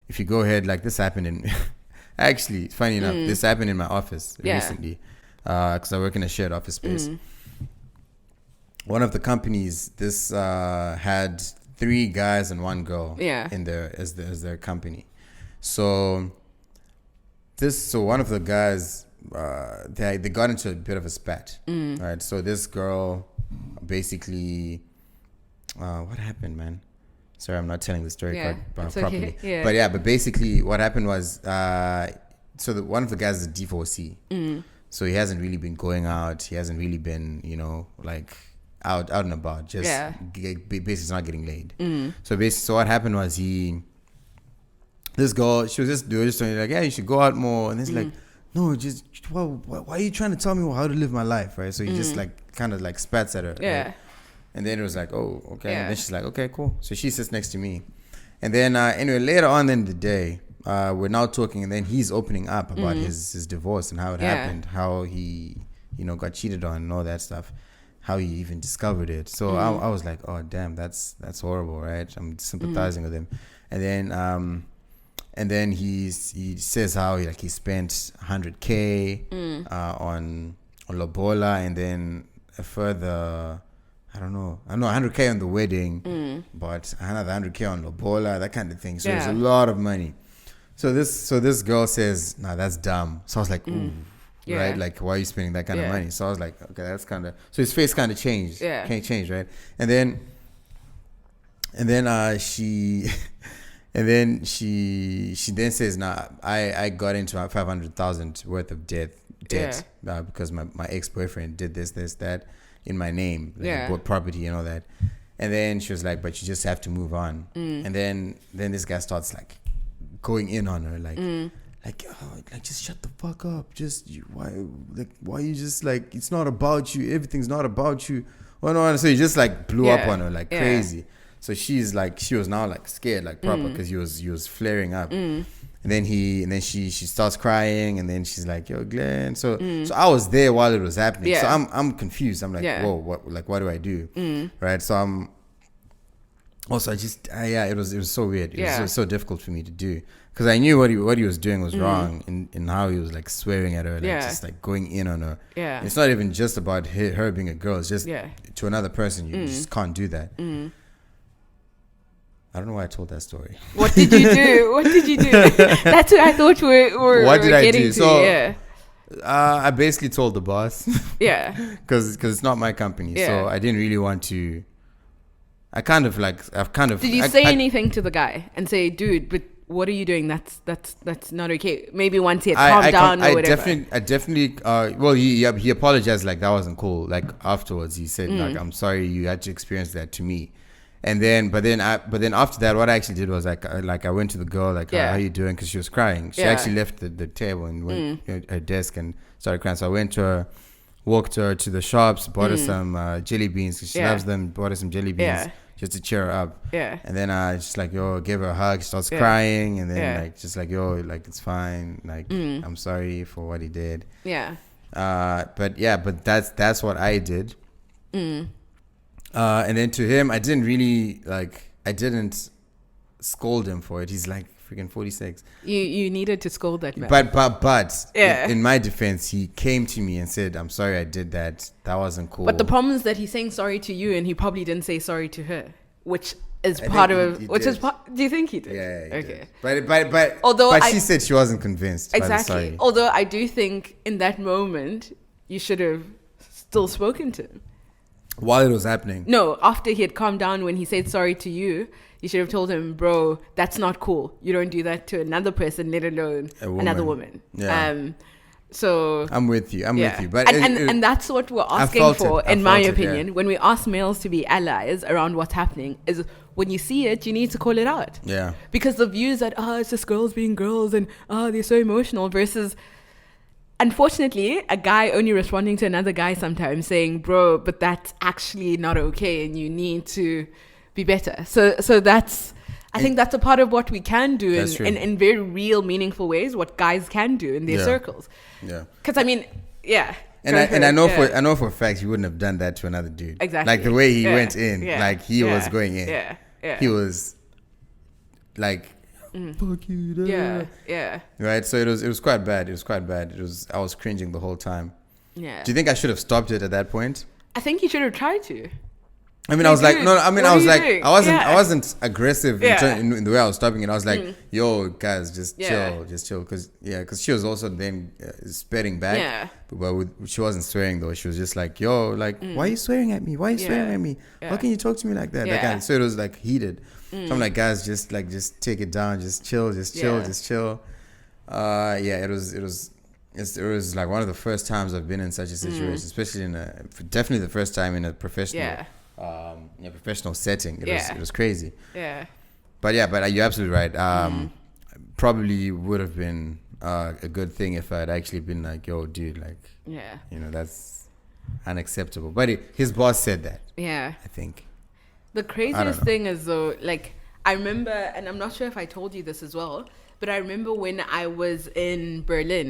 if you go ahead, like this happened in, actually, funny enough, this happened in my office recently, because I work in a shared office space. One of the companies, this had 3 guys and 1 girl in their as their company. So one of the guys, they got into a bit of a spat, right? So this girl basically, what happened, man? Sorry, I'm not telling the story properly. Okay. But basically what happened was, one of the guys is a D4C. So he hasn't really been going out. He hasn't really been, like out and about. Just basically not getting laid. So what happened was this girl, she was just doing like, yeah, you should go out more. And it's like, no, just, why are you trying to tell me how to live my life, right? So he just like kind of like spats at her. Yeah. Right? And then it was like, oh, okay. And then she's like, okay, cool. So she sits next to me. And then anyway, later on in the day, we're now talking, and then he's opening up about his divorce and how it happened, how he, got cheated on and all that stuff, how he even discovered it. So I was like, oh, damn, that's horrible, right? I'm sympathizing with him. And then he says how he spent 100K on Lobola, and then a further, I don't know, 100K on the wedding, but another 100K on Lobola, that kind of thing. So it's a lot of money. So this girl says, nah, that's dumb. So I was like, ooh, right? Like, why are you spending that kind of money? So I was like, okay, that's kind of, so his face kind of changed. Yeah. Can't change, right? And then she then says, nah, I got into 500,000 worth of debt because my ex-boyfriend did this, that in my name, like bought property and all that. And then she was like, but you just have to move on. And then this guy starts like going in on her, like just shut the fuck up. Just why you just like, it's not about you. Everything's not about you. Oh no, so he just like blew up on her like crazy. So she was now like scared, like proper, because he was flaring up. And then she starts crying, and then she's like, yo, Glenn. So I was there while it was happening. So I'm confused. I'm like, whoa, what do I do? Right. So I'm also, it was so weird. It was so difficult for me to do, because I knew what he was doing was wrong in how he was like swearing at her, like just like going in on her. Yeah. It's not even just about her being a girl. It's just to another person, you just can't do that. I don't know why I told that story. What did you do? That's what I thought we're what did I do? To. So, I basically told the boss. Because it's not my company. So I didn't really want to. Did you say anything to the guy and say, dude, but what are you doing? That's not okay. Maybe once he had calmed down or whatever. I definitely. Well, he apologized, like that wasn't cool. Like afterwards, he said, like, I'm sorry you had to experience that to me. And then, but then after that, what I actually did was I went to the girl, like, how are you doing? Because she was crying. She actually left the table and went at her desk and started crying. So I went to her, walked her to the shops, bought her some jelly beans, because she loves them. Bought her some jelly beans just to cheer her up. And then I just like, gave her a hug. She starts crying, and then like just like, like it's fine. Like I'm sorry for what he did. But that's what I did. And then to him, I didn't scold him for it. He's like freaking 46. You needed to scold that man. But in my defense, he came to me and said, I'm sorry I did that. That wasn't cool. But the problem is that he's saying sorry to you, and he probably didn't say sorry to her, which is part of which is part. Do you think he did? Yeah. Okay. Did. But she said she wasn't convinced. Exactly. Although I do think in that moment you should have still spoken to him. While it was happening? No, after he had calmed down, when he said sorry to you, you should have told him, bro, that's not cool. You don't do that to another person, let alone another woman. Yeah. So I'm with you. But and that's what we're asking for, in my opinion. When we ask males to be allies around what's happening, is when you see it, you need to call it out. Yeah. Because the views that, it's just girls being girls and they're so emotional, versus, unfortunately, a guy only responding to another guy sometimes saying, bro, but that's actually not okay and you need to be better. So that's, I think that's a part of what we can do in very real, meaningful ways, what guys can do in their circles. Yeah. Because, I mean, And I know for a fact he wouldn't have done that to another dude. Exactly. Like the way he went in, like he was going in. Yeah. He was like, fuck you. Yeah. Right. So it was quite bad. I was cringing the whole time. Yeah. Do you think I should have stopped it at that point? I think you should have tried to. I mean, I was like, dude, no. I mean, what I was are you like, doing? I wasn't aggressive in the way I was stopping it. I was like, yo, guys, just chill, because she was also then spitting back. Yeah. But she wasn't swearing though. She was just like, yo, like, why are you swearing at me? Why are you swearing at me? Yeah. How can you talk to me like that? Yeah. That kind of, so it was like heated. So I'm like, guys, just take it down, just chill. It was like one of the first times I've been in such a situation, especially definitely the first time in a professional, professional setting. It was crazy. Yeah. But you're absolutely right. Probably would have been a good thing if I'd actually been like, yo, dude, like, that's unacceptable. But his boss said that. Yeah. I think. The craziest thing is though, like, I remember, and I'm not sure if I told you this as well, but I remember when I was in Berlin.